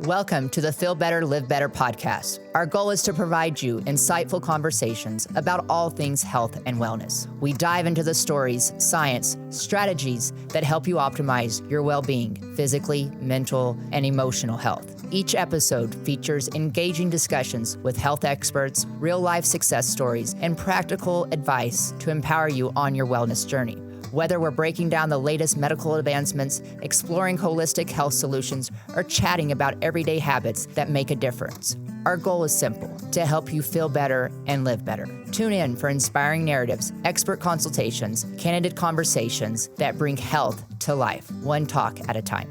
Welcome to the Feel Better, Live Better podcast. Our goal is to provide you insightful conversations about all things health and wellness. We dive into the stories, science, strategies that help you optimize your well-being, physically, mental, and emotional health. Each episode features engaging discussions with health experts, real-life success stories, and practical advice to empower you on your wellness journey. Whether we're breaking down the latest medical advancements, exploring holistic health solutions, or chatting about everyday habits that make a difference, our goal is simple: to help you feel better and live better. Tune in for inspiring narratives, expert consultations, candid conversations that bring health to life, one talk at a time.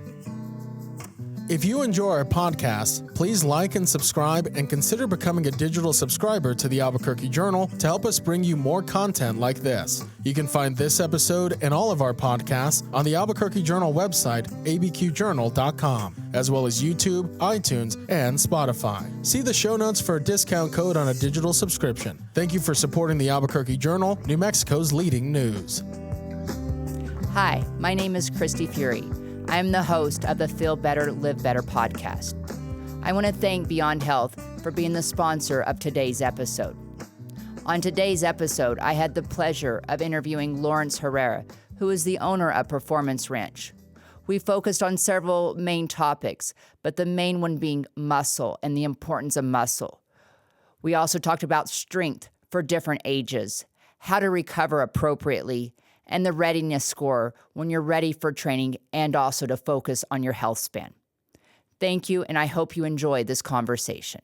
If you enjoy our podcast, please like and subscribe and consider becoming a digital subscriber to the Albuquerque Journal to help us bring you more content like this. You can find this episode and all of our podcasts on the Albuquerque Journal website, abqjournal.com, as well as YouTube, iTunes, and Spotify. See the show notes for a discount code on a digital subscription. Thank you for supporting the Albuquerque Journal, New Mexico's leading news. Hi, my name is Kristi Fury. I am the host of the Feel Better, Live Better podcast. I want to thank Beyond Health for being the sponsor of today's episode. On today's episode, I had the pleasure of interviewing Lawrence Herrera, who is the owner of Performance Ranch. We focused on several main topics, but the main one being muscle and the importance of muscle. We also talked about strength for different ages, how to recover appropriately, and the readiness score when you're ready for training, and also to focus on your health span. Thank you, and I hope you enjoy this conversation.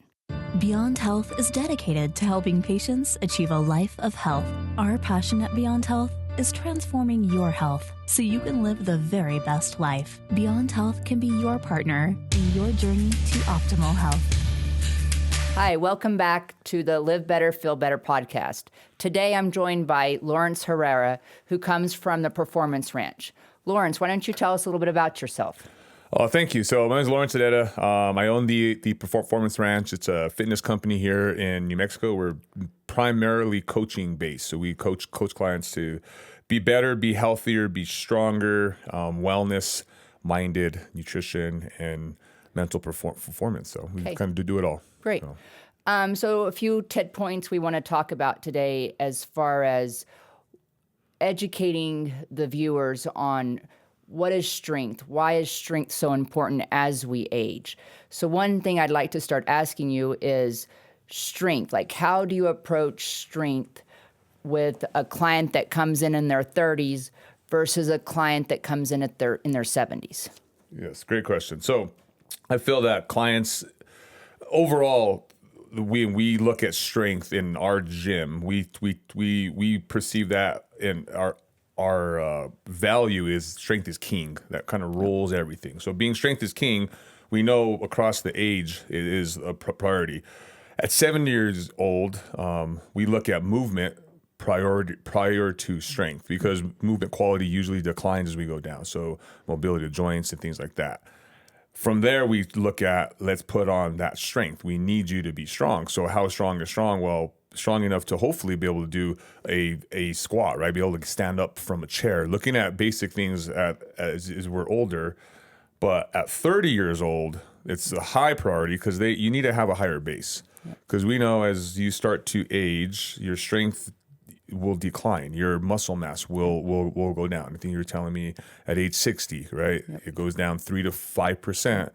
Beyond Health is dedicated to helping patients achieve a life of health. Our passion at Beyond Health is transforming your health so you can live the very best life. Beyond Health can be your partner in your journey to optimal health. Hi, welcome back to the Live Better, Feel Better podcast. Today I'm joined by Lawrence Herrera, who comes from the Performance Ranch. Lawrence, why don't you tell us a little bit about yourself? Oh, thank you. So my name is Lawrence Herrera. I own the Performance Ranch. It's a fitness company here in New Mexico. We're primarily coaching based. So we coach clients to be better, be healthier, be stronger, wellness minded, nutrition, and mental performance. So we kind of do it all. Great. So a few TED points we want to talk about today as far as educating the viewers on what is strength, why is strength so important as we age. So one thing I'd like to start asking you is strength. Like, how do you approach strength with a client that comes in their 30s versus a client that comes in in their 70s? Yes, great question. So I feel that clients overall, we look at strength in our gym. We perceive that in our value is strength is king. That kind of rules everything. So being strength is king, we know across the age it is a priority. At 70 years old, we look at movement prior to strength, because movement quality usually declines as we go down. So mobility of joints and things like that. From there, we look at, let's put on that strength. We need you to be strong. So how strong is strong? Well, strong enough to hopefully be able to do a squat, right? Be able to stand up from a chair. Looking at basic things as we're older. But at 30 years old, it's a high priority because you need to have a higher base. Because we know as you start to age, your strength will decline. Your muscle mass will go down. I think you were telling me at age 60, right? Yep. It goes down 3 to 5%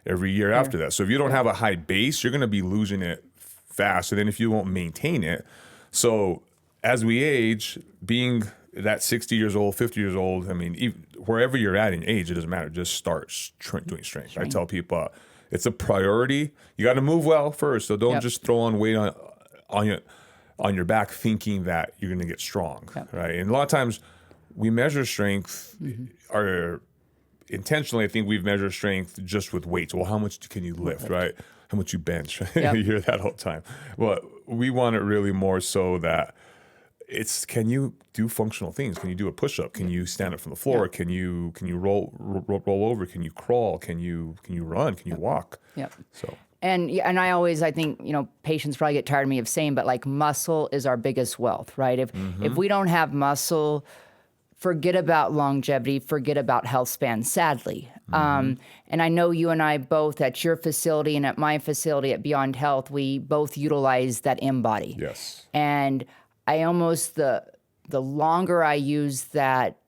every year after that. So if you don't have a high base, you're going to be losing it fast. And then if you won't maintain it. So as we age, being that 60 years old, 50 years old, I mean, wherever you're at in age, it doesn't matter. Just start doing strength. I tell people it's a priority. You got to move well first. So don't just throw on weight on your back thinking that you're going to get strong, right? And a lot of times we measure strength or intentionally, I think we've measured strength just with weights. Well, how much can you lift, right? How much you bench? You hear that all the time. Well, we want it really more so that it's, can you do functional things? Can you do a push-up? Can you stand up from the floor? Can you roll over? Can you crawl? Can you run? Can you walk? So. And I always, I think, patients probably get tired of me of saying, but like muscle is our biggest wealth, right? If we don't have muscle forget about longevity, forget about health span, sadly. And I know you and I both at your facility and at my facility at Beyond Health, we both utilize that M-Body. Yes. And I almost, the longer I use that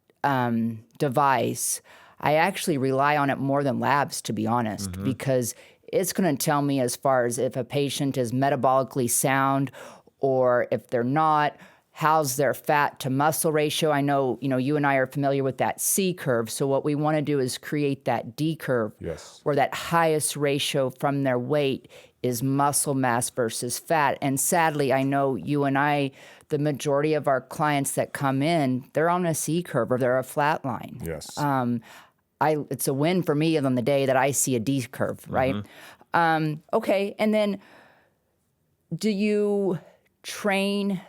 device, I actually rely on it more than labs, to be honest, because it's going to tell me as far as if a patient is metabolically sound or if they're not, how's their fat to muscle ratio. I know, you and I are familiar with that C curve. So what we want to do is create that D curve, Yes. where that highest ratio from their weight is muscle mass versus fat. And sadly, I know you and I, the majority of our clients that come in, they're on a C curve or they're a flat line. Yes. It's a win for me on the day that I see a D curve, right? Okay, and then do you train?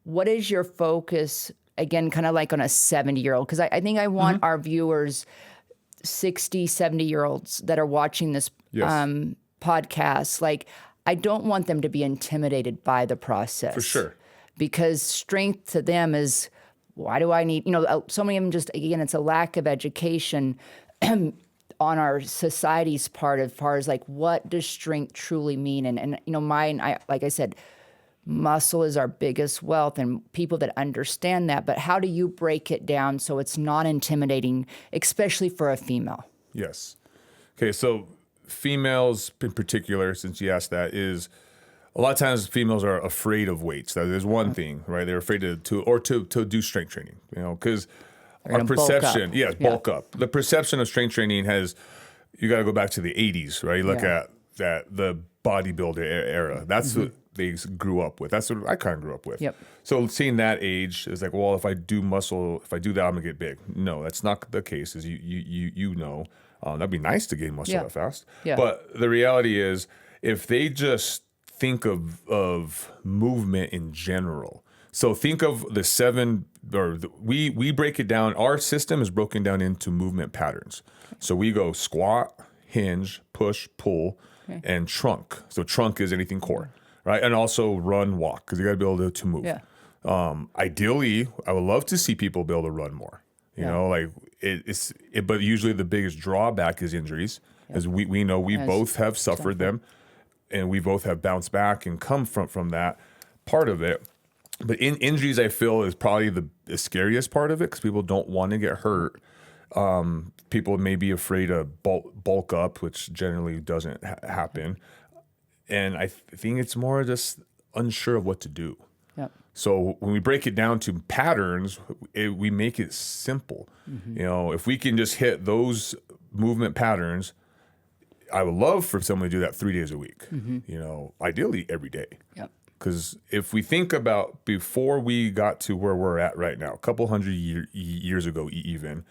What is your focus, again, kind of like on a 70-year-old? Because I think I want our viewers, 60, 70-year-olds that are watching this podcast, like, I don't want them to be intimidated by the process. For sure. Because strength to them is, why do I need, so many of them just, again, it's a lack of education on our society's part as far as like, what does strength truly mean? And mine, like I said, muscle is our biggest wealth and people that understand that, but how do you break it down so it's not intimidating, especially for a female? Yes. Okay, so females in particular, since you asked that, is a lot of times females are afraid of weights. There's one thing, right? They're afraid to do strength training, because our perception, bulk up. The perception of strength training you got to go back to the 80s, right? Look at the bodybuilder era. That's what they grew up with. That's what I kind of grew up with. Yep. So seeing that age is like, well, if I do that, I'm gonna get big. No, that's not the case. As you know, that'd be nice to gain muscle that fast. Yeah. But the reality is, if they just think of movement in general. So think of we break it down. Our system is broken down into movement patterns. So we go squat, hinge, push, pull, and trunk. So trunk is anything core, right? And also run, walk, because you got to be able to move. Yeah. Ideally, I would love to see people be able to run more. But usually the biggest drawback is injuries, as we know we both have suffered them, and we both have bounced back and come from that part of it. But injuries, I feel, is probably the scariest part of it, because people don't want to get hurt. People may be afraid of bulk up, which generally doesn't happen. And I think it's more just unsure of what to do. Yep. So when we break it down to patterns, we make it simple. If we can just hit those movement patterns, I would love for someone to do that 3 days a week, ideally every day. Yep. Because if we think about before we got to where we're at right now, a couple hundred years ago even,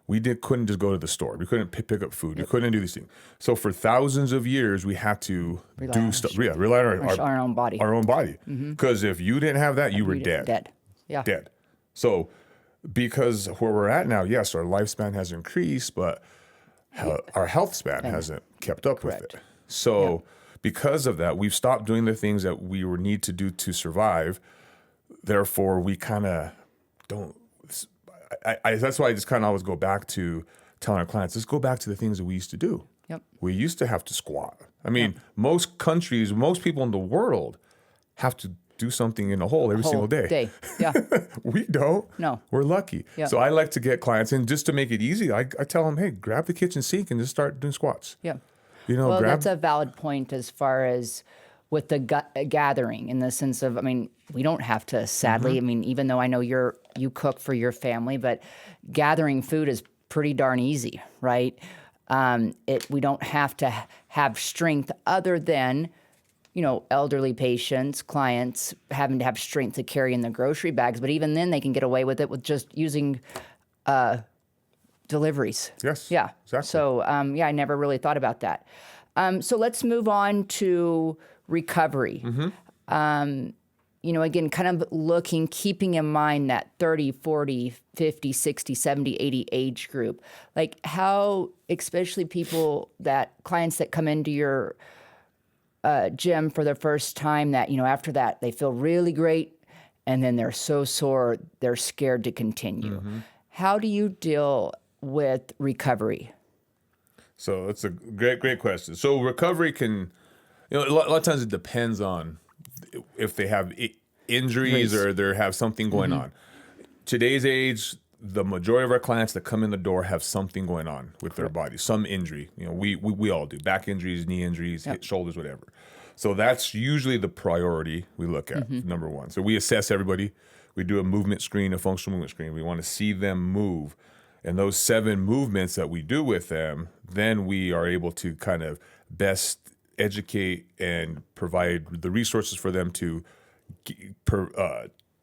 we couldn't just go to the store. We couldn't pick up food. We couldn't do these things. So for thousands of years, we had to do stuff. Rely on our own body. Our own body. Because if you didn't have that, you were dead. Dead. Yeah. Dead. So because where we're at now, yes, our lifespan has increased, but our health span hasn't kept up with it. So because of that, we've stopped doing the things that we need to do to survive. Therefore, we kind of don't. That's why I just kind of always go back to telling our clients, let's go back to the things that we used to do. Yep. We used to have to squat. I mean, most countries, most people in the world have to do something in a hole every single day. Yeah. We don't. No. We're lucky. Yep. So I like to get clients, and just to make it easy, I tell them, hey, grab the kitchen sink and just start doing squats. Yeah. That's a valid point as far as with the gathering, in the sense of, we don't have to, sadly, even though I know you cook for your family, but gathering food is pretty darn easy, right? We don't have to have strength other than, elderly patients, clients having to have strength to carry in the grocery bags. But even then they can get away with it with just using deliveries. Yes. Yeah. Exactly. So, I never really thought about that. So let's move on to recovery. Again, kind of keeping in mind that 30, 40, 50, 60, 70, 80 age group. Like how, especially clients that come into your gym for the first time that, after that they feel really great and then they're so sore, they're scared to continue. How do you deal with recovery? So that's a great question. So recovery can, a lot of times it depends on if they have injuries or they have something going on. Today's age, the majority of our clients that come in the door have something going on with their body, some injury. We all do, back injuries, knee injuries, hip, shoulders, whatever. So that's usually the priority we look at, number one. So we assess everybody. We do a movement screen, a functional movement screen. We want to see them move. And those 7 movements that we do with them, then we are able to kind of best educate and provide the resources for them to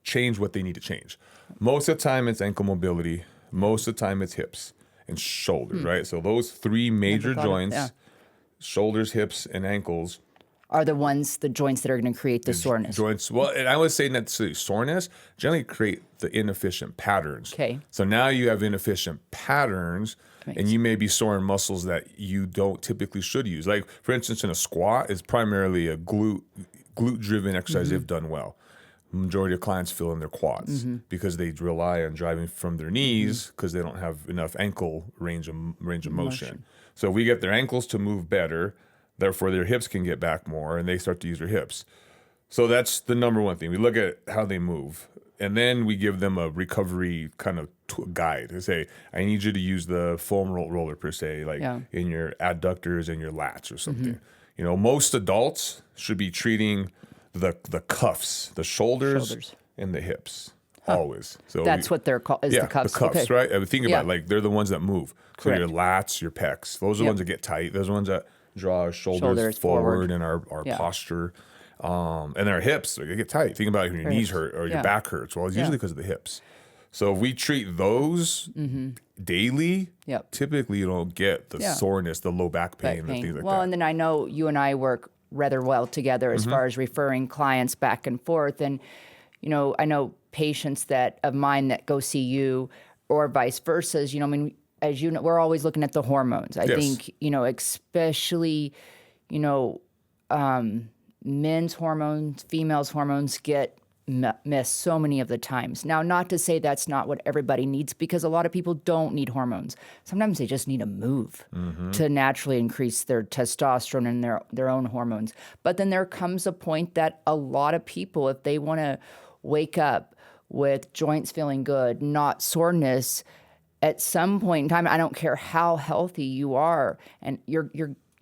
change what they need to change. Most of the time it's ankle mobility. Most of the time it's hips and shoulders, right? So those 3 major joints, shoulders, hips, and ankles, are the joints that are going to create the soreness. Joints, well, and I would say not necessarily soreness, generally create the inefficient patterns. Okay. So now you have inefficient patterns, and you may be sore in muscles that you don't typically should use. Like, for instance, in a squat, is primarily a glute-driven exercise if done well. Majority of clients feel in their quads because they rely on driving from their knees because they don't have enough ankle range of motion. So we get their ankles to move better, therefore their hips can get back more and they start to use their hips. So that's the number one thing. We look at how they move, and then we give them a recovery kind of guide. They say, I need you to use the foam roller per se, like in your adductors and your lats or something. Most adults should be treating the cuffs, the shoulders. And the hips, always. So that's what they're called, the cuffs. The cuffs, right? I mean, think about it, like they're the ones that move. Correct. So your lats, your pecs, those are the ones that get tight. Those are the ones that draw our shoulders forward and our posture. And our hips, they get tight. Think about when your knees hurt or your back hurts. Well, it's usually because of the hips. So if we treat those daily, typically you don't get the soreness, the low back pain, and things like that. Well, and then I know you and I work rather well together as far as referring clients back and forth. And, I know patients of mine that go see you or vice versa. As you know, we're always looking at the hormones. I think, especially, men's hormones, females' hormones get missed so many of the times. Now, not to say that's not what everybody needs, because a lot of people don't need hormones. Sometimes they just need to move to naturally increase their testosterone and their own hormones. But then there comes a point that a lot of people, if they want to wake up with joints feeling good, not soreness, at some point in time, I don't care how healthy you are, and you're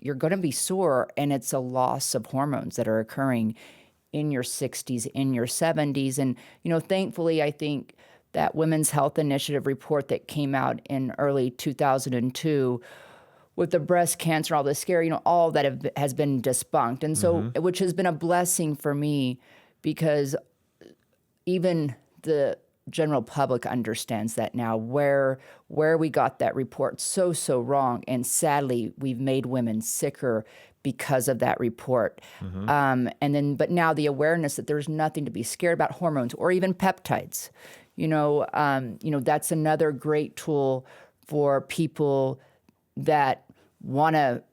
going to be sore, and it's a loss of hormones that are occurring in your 60s, in your 70s. And, thankfully, I think that Women's Health Initiative report that came out in early 2002 with the breast cancer, all the scare, all that has been debunked. And so, which has been a blessing for me, because even the general public understands that now, where we got that report so wrong. And sadly, we've made women sicker because of that report. But now the awareness that there's nothing to be scared about, hormones or even peptides. That's another great tool for people that want to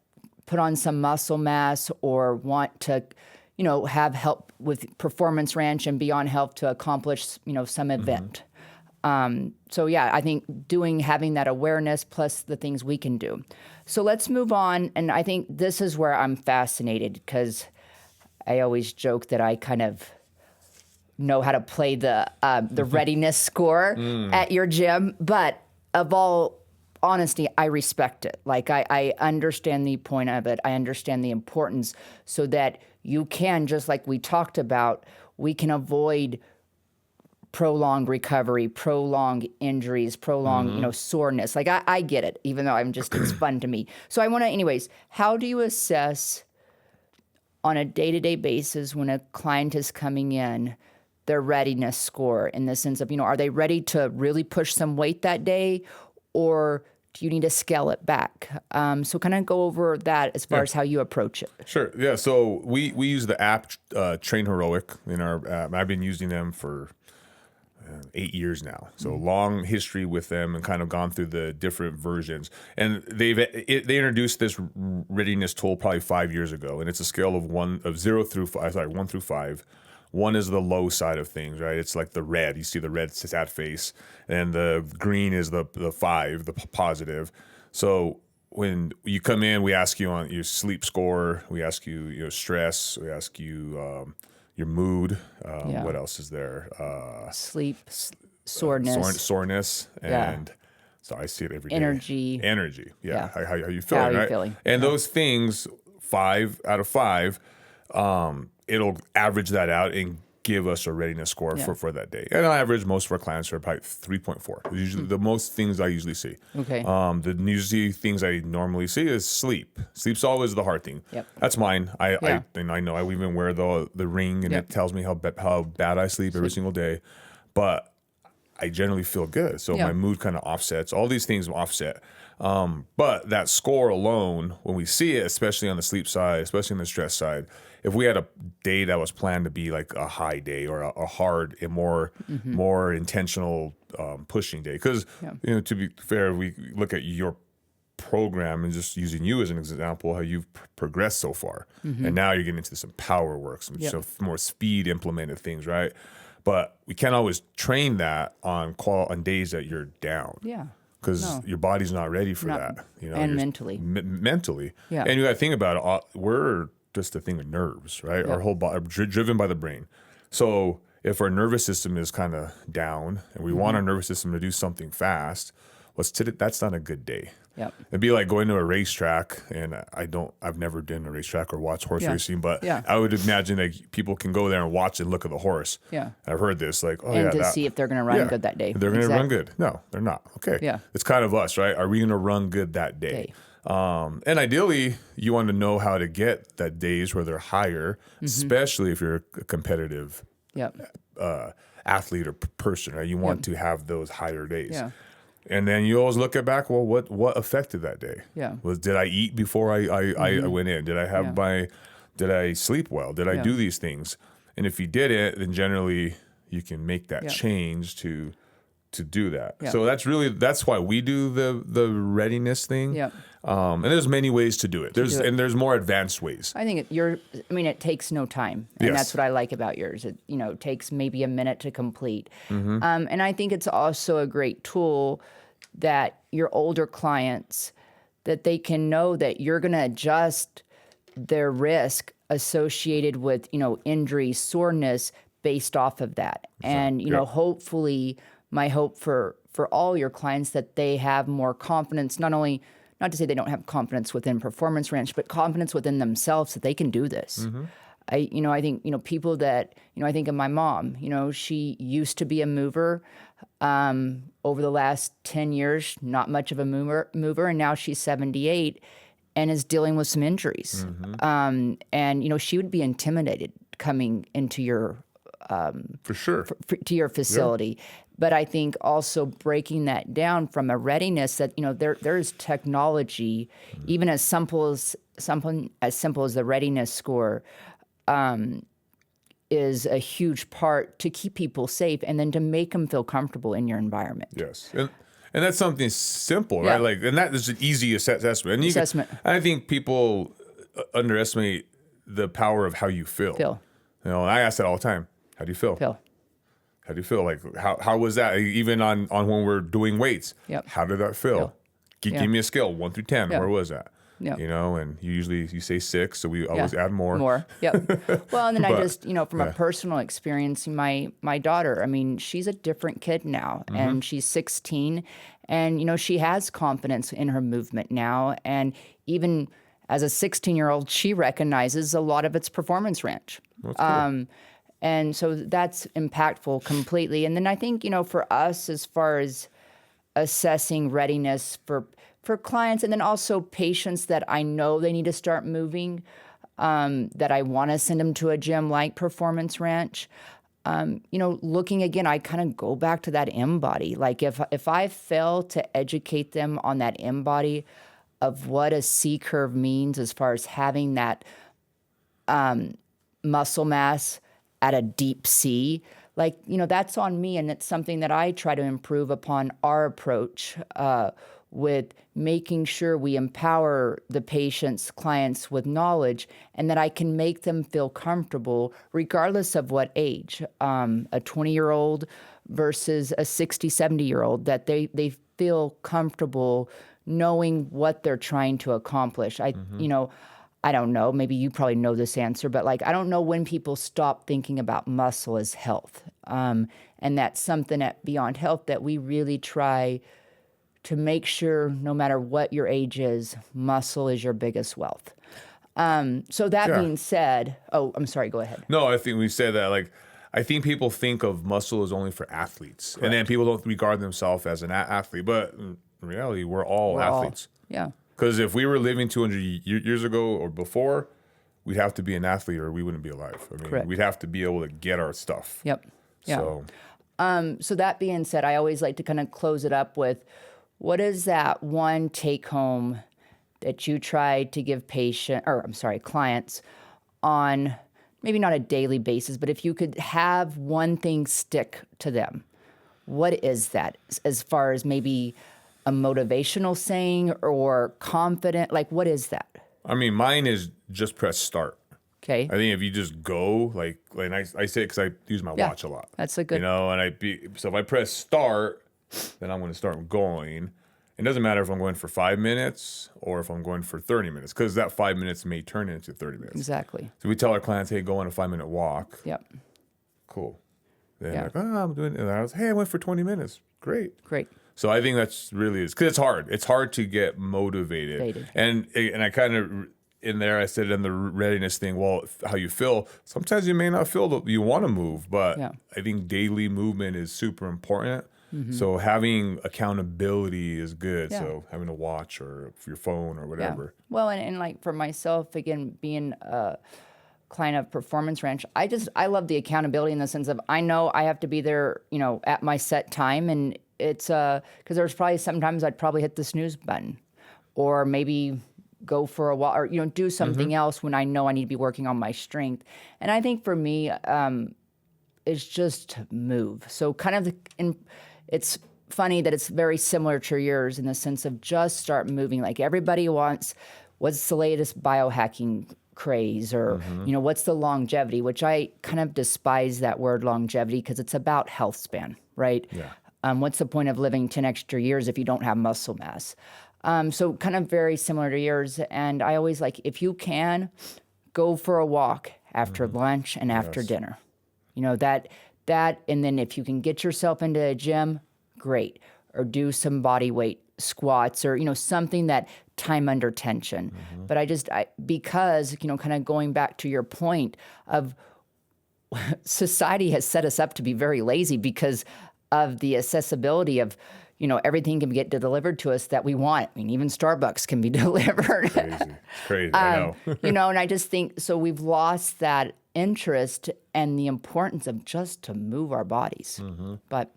put on some muscle mass or want to, have help with Performance Ranch and Beyond Health to accomplish, some event. I think having that awareness plus the things we can do. So let's move on. And I think this is where I'm fascinated, because I always joke that I kind of know how to play the readiness score at your gym. But of all honesty, I respect it. Like I understand the point of it. I understand the importance, so that you can, just like we talked about, we can avoid prolonged recovery, prolonged injuries, prolonged, soreness. Like I get it, even though it's fun to me. So I want to, anyways, how do you assess on a day-to-day basis when a client is coming in, their readiness score, in the sense of, are they ready to really push some weight that day, or do you need to scale it back? So kind of go over that as far as how you approach it. Sure. Yeah. So we use the app Train Heroic in our app. I've been using them for 8 years now. So long history with them, and kind of gone through the different versions. And they introduced this readiness tool probably 5 years ago, and it's a scale of 1 through 5. One is the low side of things, right? It's like the red. You see the red sad face, and the green is the 5, the positive. So when you come in, we ask you on your sleep score, we ask you your stress, we ask you your mood. What else is there? Sleep, soreness, soreness, and so I see it every day. Energy. Yeah. How you feeling? How are you right? feeling? And those things, 5 out of 5. It'll average that out and give us a readiness score for that day. And on average, most of our clients are probably 3.4. Usually the most things I usually see. Okay. The usually things I normally see is sleep. Sleep's always the hard thing. Yep. That's mine. I know I even wear the ring, and it tells me how bad I sleep every single day. But I generally feel good. So my mood kind of offsets. All these things offset. But that score alone, when we see it, especially on the sleep side, especially on the stress side, if we had a day that was planned to be like a high day or a hard and more intentional pushing day, because to be fair, we look at your program and just using you as an example, how you've progressed so far, and now you're getting into some power work, some more speed implemented things, right? But we can't always train that on days that you're down. Yeah. Because your body's not ready for that. And mentally. Mentally. Yeah. And you got to think about it. We're just a thing of nerves, right? Our whole body, driven by the brain. So if our nervous system is kind of down and we want our nervous system to do something fast, that's not a good day. Yep. It'd be like going to a racetrack, and I've never done a racetrack or watched horse racing, but I would imagine like people can go there and watch and look at the horse. Yeah. I've heard this, like, see if they're going to run good that day. They're going to run good. No, they're not. Okay. Yeah. It's kind of us, right? Are we going to run good that day? And ideally, you want to know how to get that days where they're higher, especially if you're a competitive athlete or person, right? You want to have those higher days. Yeah. And then you always look back, well, what affected that day? Yeah. Did I eat before I went in? Did I have did I sleep well? Did I do these things? And if you did it, then generally you can make that change to do that. Yeah. So that's why we do the readiness thing. Yeah. And there's many ways to do it. There's more advanced ways. I think it takes no time. And that's what I like about yours. It takes maybe a minute to complete. And I think it's also a great tool that your older clients, that they can know that you're going to adjust their risk associated with, injury, soreness based off of that. And, hopefully my hope for all your clients that they have more confidence, not to say they don't have confidence within Performance Ranch, but confidence within themselves that they can do this. I think, people that, I think of my mom, she used to be a mover. Over the last 10 years, not much of a mover, and now she's 78 and is dealing with some injuries. And, she would be intimidated coming into your for sure to your facility. Yeah. But I think also breaking that down from a readiness that, there is technology, even as simple as the readiness score, is a huge part to keep people safe and then to make them feel comfortable in your environment. Yes. And that's something simple, right? Like, and that is an easy assessment. And I think people underestimate the power of how you feel. I ask that all the time. How do you feel? How do you feel? Like, how was that? Even on when we're doing weights, how did that feel? Give me a scale, 1 through 10. Where was that? Yeah. And you say 6, so we always add more. More, yep. Well, and then I just, from a personal experience, my daughter, she's a different kid now, and she's 16, and, she has confidence in her movement now, and even as a 16-year-old, she recognizes a lot of its Performance Ranch. That's cool. And so that's impactful completely. And then I think, for us, as far as assessing readiness for clients, and then also patients that I know they need to start moving, that I want to send them to a gym like Performance Ranch. Looking again, I kind of go back to that M-body. Like if I fail to educate them on that M-body of what a C curve means as far as having that muscle mass at a deep C, that's on me, and it's something that I try to improve upon our approach with making sure we empower the patients, clients with knowledge, and that I can make them feel comfortable regardless of what age. A 20-year-old versus a 60, 70-year-old, that they feel comfortable knowing what they're trying to accomplish. I don't know, maybe you probably know this answer, but like, I don't know when people stop thinking about muscle as health. And that's something at Beyond Health that we really try to make sure, no matter what your age is, muscle is your biggest wealth. So that being said, I'm sorry, go ahead. No, I think we said that, like, I think people think of muscle as only for athletes. Correct. And then people don't regard themselves as an athlete. But in reality, we're all athletes. Yeah. Because if we were living 200 years ago or before, we'd have to be an athlete or we wouldn't be alive. I mean, Correct. We'd have to be able to get our stuff. Yep. Yeah. So that being said, I always like to kind of close it up with, what is that one take home that you try to give clients on maybe not a daily basis, but if you could have one thing stick to them, what is that, as far as maybe a motivational saying or confident? Like, what is that? I mean, mine is just press start. Okay. I think if you just go, like I say it because I use my watch a lot. That's a good. So if I press start, then I'm going to start going. It doesn't matter if I'm going for 5 minutes or if I'm going for 30 minutes, because that 5 minutes may turn into 30 minutes. Exactly. So we tell our clients, hey, go on a 5-minute walk. Yep. Cool. Then like, I'm doing it. And I went for 20 minutes. Great. So I think that's really is, because it's hard. It's hard to get motivated. And I kind of, in there, I said in the readiness thing, well, how you feel. Sometimes you may not feel that you want to move, but I think daily movement is super important. Mm-hmm. So having accountability is good. So having a watch or your phone or whatever. Yeah. Well, and like for myself, again, being a client of Performance Ranch, I love the accountability in the sense of, I know I have to be there, at my set time. And it's because there's probably sometimes I'd probably hit the snooze button or maybe go for a walk or, do something else when I know I need to be working on my strength. And I think for me, it's just to move. So kind of it's funny that it's very similar to yours in the sense of just start moving. Like everybody wants, what's the latest biohacking craze or, what's the longevity, which I kind of despise that word longevity because it's about health span, right? Yeah. What's the point of living 10 extra years if you don't have muscle mass? So kind of very similar to yours. And I always like, if you can, go for a walk after lunch and after dinner. That, and then if you can get yourself into a gym, great. Or do some body weight squats or, something that time under tension. But because, kind of going back to your point of society has set us up to be very lazy because of the accessibility of, everything can get delivered to us that we want. I mean, even Starbucks can be delivered. Crazy. I know. And I just think, so we've lost that interest and the importance of just to move our bodies. But,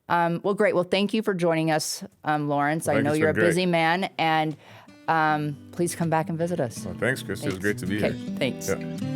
well, great. Well, thank you for joining us, Lawrence. I know you're a busy man, and please come back and visit us. Well, thanks, Kristi. It was great to be here. Thanks. Yeah.